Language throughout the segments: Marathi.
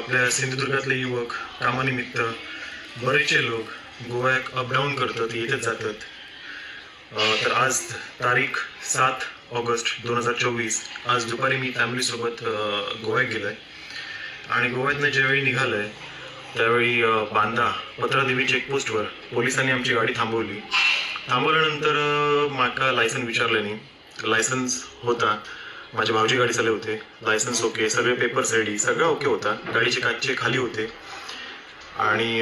आपल्या सिंधुदुर्गातले युवक कामानिमित्त बरेचसे लोक गोव्यात अपडाऊन करतात, येतच जातात. तर आज तारीख 7 ऑगस्ट 2024. आज दुपारी मी फॅमिलीसोबत गोव्यात गेलो आहे आणि गोव्यातनं ज्यावेळी निघालो आहे त्यावेळी बांदा पत्रादेवी चेकपोस्टवर पोलिसांनी आमची गाडी थांबवली. थांबवल्यानंतर माका लायसन विचारलं नाही. लायसन्स होता, माझे भाऊजी गाडी चालले होते, लायसन्स ओके, सगळे पेपर्स रेडी, सगळं ओके होता. गाडीचे काचे खाली होते आणि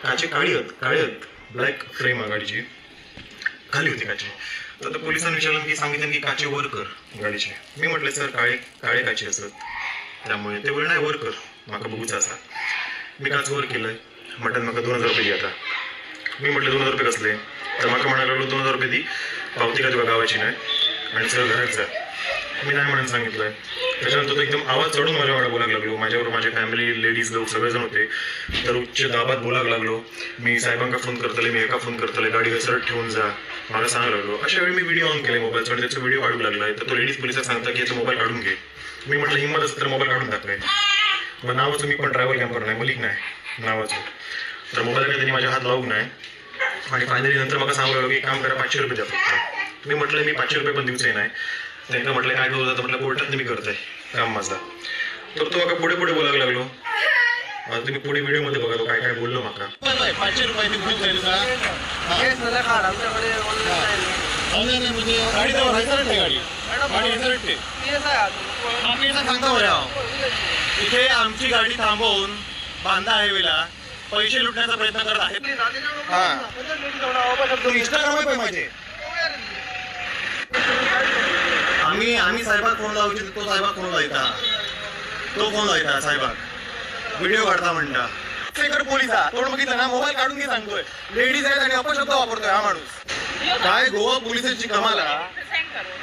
काचे काळी आहेत, ब्लॅक फ्रेम आहे गाडीची, खाली होती काचे. तर पोलिसांनी विचारलं की सांगितलं की काचे वर कर गाडीचे. मी म्हटलं सर काळे काचे असत, त्यामुळे ते वर नाही वर कर, माका बघूचा असा. मी काच वर केलंय. म्हटलं माका 2000 रुपये आता. मी म्हटलं 2000 रुपये कसले? तर माका म्हणायला लागलो 2000 रुपये दी, पावती का तुला गावाची नाही आणि सर घरात जा. मी नाही म्हणून सांगितलंय. त्याच्यानंतर तो एकदम आवाज चढून माझ्यावर बोलायला लागलो. माझ्याबरोबर माझी फॅमिली, लेडीज लोक सगळेजण होते. तर उच्च दाबात बोलायला लागलो. मी साहेबांका फोन करतले, मी एका फोन करतले, गाडी घसरत ठेवून जा, मला सांगायला लागलो. अशा वेळी मी व्हिडिओ ऑन केले मोबाईलचा आणि त्याचा व्हिडिओ काढू लागलाय. तर तो लेडीज पोलिसात सांगता की याचा मोबाईल काढून घे. मी म्हटलं हिंमत असं तर मोबाईल काढून टाकलाय. मग नावाचं मी पण ड्रायव्हर कॅम्पर नाही, मलिक नाही नावाचं. तर मोबाईल काही त्यांनी माझ्या हात लावू नाही. आणि फायनली नंतर मला सांगायला लागलो की काम करा, 500 रुपये द्या फक्त. मी म्हटलं मी 500 रुपये पण दिवचंही नाही. त्यांना म्हटलं काय करू जातं, म्हटलं कोर्टात मी करतोय काम माझा. तर तो आता पुढे बोलायला लागलो. तुम्ही पुढे व्हिडिओमध्ये बघा तो काय काय बोललो माका. 500 रुपये खूप जाईल का? इथे आमची गाडी थांबवून बांदा हायवेला पैसे लुटण्याचा प्रयत्न करत आहे. इंस्टाग्राम माझे आम्ही साहेबाक फोन लावू तो साहेबाक फोन लायता, तो फोन लायता साहेबाक, व्हिडिओ काढता म्हणता. पोलिसा तोंड बघितलं ना, मोबाईल काढून घे सांगतोय. लेडीज आहेत आणि अपशब्द वापरतोय हा माणूस. काय गोवा पोलिसांची कमाल.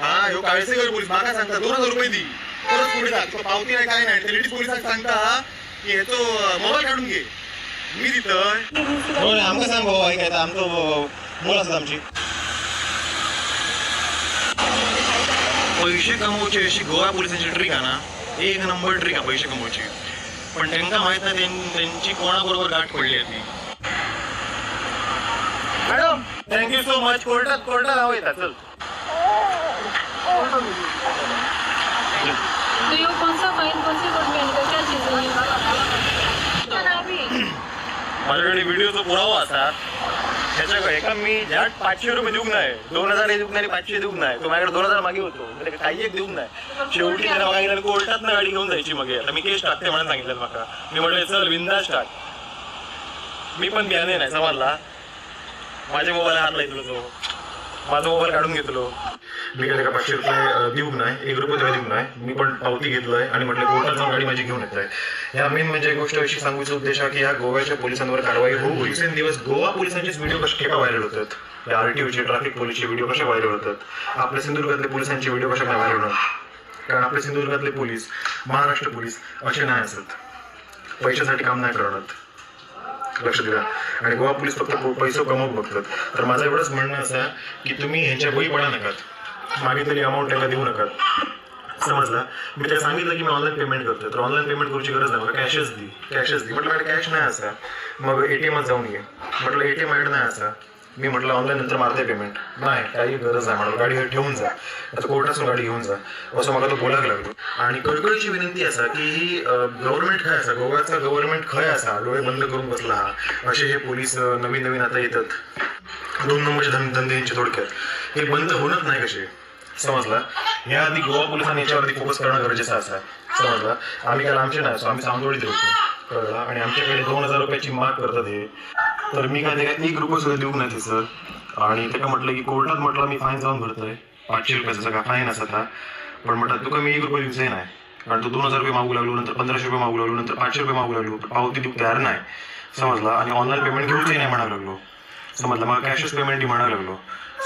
हा ह्यो काळसेकर पोलीस माका सांगता 2000 रुपये दी, तरच पोलिसात पावती नाही काय नाही. लेडीज पोलिसांक सांगता की ह्याचो मोबाईल काढून घे. मी तिथं आमका सांग भाऊ काय आमचं मुलं असतात आमची. पैसे कमवायची अशी गोवा पोलिसांची ट्रिक आहे ना, एक नंबर ट्रिक आहे पैसे कमवायची. पण त्यांना माहित नाही त्यांची कोणाबरोबर गाठ पडली आहे ती. Madam thank you so much. कोर्टात हवं येतात. चल माझ्याकडे व्हिडिओचा पुरावा असा. त्याच्याकडे एका मी ज्या 500 रुपये देऊन नाही, 2000 देऊन नाही, 500 देऊन नाही. तो माझ्याकडे 2000 मागे होतो, काही एक देऊन नाही. शेवटी त्याला मागे कोर्टात ना गाडी घेऊन जायची. मग आता मी केस टाकते म्हणून सांगितलं माका. मी म्हटलं चल बिंदास टाक. मी पण बियाणे नाही समजला. माझ्या मोबाईल हात लायतलो, तो माझा मोबाईल काढून घेतलो. मी काय 500 रुपये देऊ नाही, 1 रुपये देऊ नाही. मी पण पावती घेतलंय आणि म्हटलं कोर्टात जाऊन गाडी माझी घेऊन येत आहे. ह्या मेन म्हणजे गोष्ट अशी सांगूचा उद्देश आहे की ह्या गोव्याच्या पोलिसांवर कारवाई होऊ. दिवसेंदिवस गोवा पोलिसांचेच व्हिडिओ कसे का व्हायरल होतात, या RTOचे ट्रॅफिक पोलीसचे व्हिडिओ कसे व्हायरल होतात, आपल्या सिंधुदुर्गातले पोलिसांचे व्हिडिओ कसे काय व्हायरल होतात. कारण आपल्या सिंधुदुर्गातले पोलीस, महाराष्ट्र पोलीस असे नाही असत, पैशासाठी काम नाही करत. लक्ष द्या. आणि गोवा पोलीस फक्त पैसे कमवू बघतात. तर माझं एवढंच म्हणणं असं की तुम्ही ह्यांच्या बळी पडा नकात, मागितलेली अमाऊंट त्याला देऊ नका. समजला. मी त्याला सांगितलं की मी ऑनलाईन पेमेंट करतो. तर ऑनलाईन पेमेंट करूची गरज नाही, मला कॅशच दी. म्हटलं माझ्याकडे कॅश नाही असा. मग ATMत जाऊन ये. म्हटलं ATM ॲड नाही असा. मी म्हटलं ऑनलाईन नंतर मारते पेमेंट. नाही, काही गरज नाही, मला गाडी ठेवून जा, आता कोर्टातून गाडी घेऊन जा, असं मला तो बोलायला लागलो. आणि कळकळीची विनंती असा की ही गव्हर्नमेंट खय असा, गोव्याचा गव्हर्नमेंट खय असा, डोळे बंद करून बसला हा. असे हे पोलीस नवीन आता येतात, 2 नंबरचे धंदे यांचे. थोडक्यात हे बंद होणच नाही कसे. समजला. याआधी गोवा पोलिसांनी याच्यावरती फोकस करणं गरजेचं असा. समजला. आम्ही काय आमचे नाही, आम्ही चांदोळीत होतो, कळला. आणि आमच्याकडे 2000 रुपयाची माग करतात हे. तर मी काय ते 1 रुपये सुद्धा देऊ नाही सर. आणि त्याला म्हटलं की कोर्टात म्हटलं मी फाईन जाऊन भरतोय 500 रुपयाचा सगळा फाईन असा था. पण म्हटलं तुका मी 1 रुपये दिवसही नाही. कारण तो 2000 रुपये मागू लागलो, नंतर 1500 रुपये मागू लागलो, नंतर 500 रुपये मागू लागलो. पावती देऊ तयार नाही. समजला. आणि ऑनलाईन पेमेंट घेऊचही नाही म्हणायला लागलो. समजलं. मग कॅशच पेमेंट म्हणायला लागलो.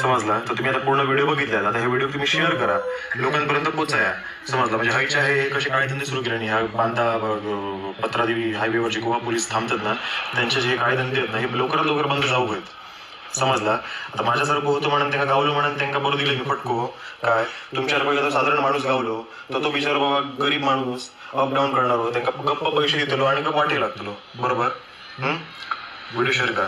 समजला. तर तुम्ही आता पूर्ण व्हिडिओ बघितला, आता हे व्हिडिओ तुम्ही शेअर करा, लोकांपर्यंत पोचाया. समजला. म्हणजे हायच्या हे कसे काळे धंदे सुरू केले नाही. ह्या बांदा पत्रादेवी हायवेवरचे गोवा पोलीस थांबतात ना, त्यांचे जे काळे धंदे आहेत ना, हे लवकरात लवकर बंद जाऊ आहेत. समजला. आता माझ्यासारखं होतं म्हणून त्यांना गावलो म्हणून त्यांना बरं दिलं मी फटको काय. तुमच्यासारखं एखादा साधारण माणूस गावलो तर तो बिचारा बाबा गरीब माणूस अपडाऊन करणार हो, त्यांना गप्प पैसे देतलो आणि गप्प वाटे लागतलो. बरोबर. व्हिडिओ शेअर करा.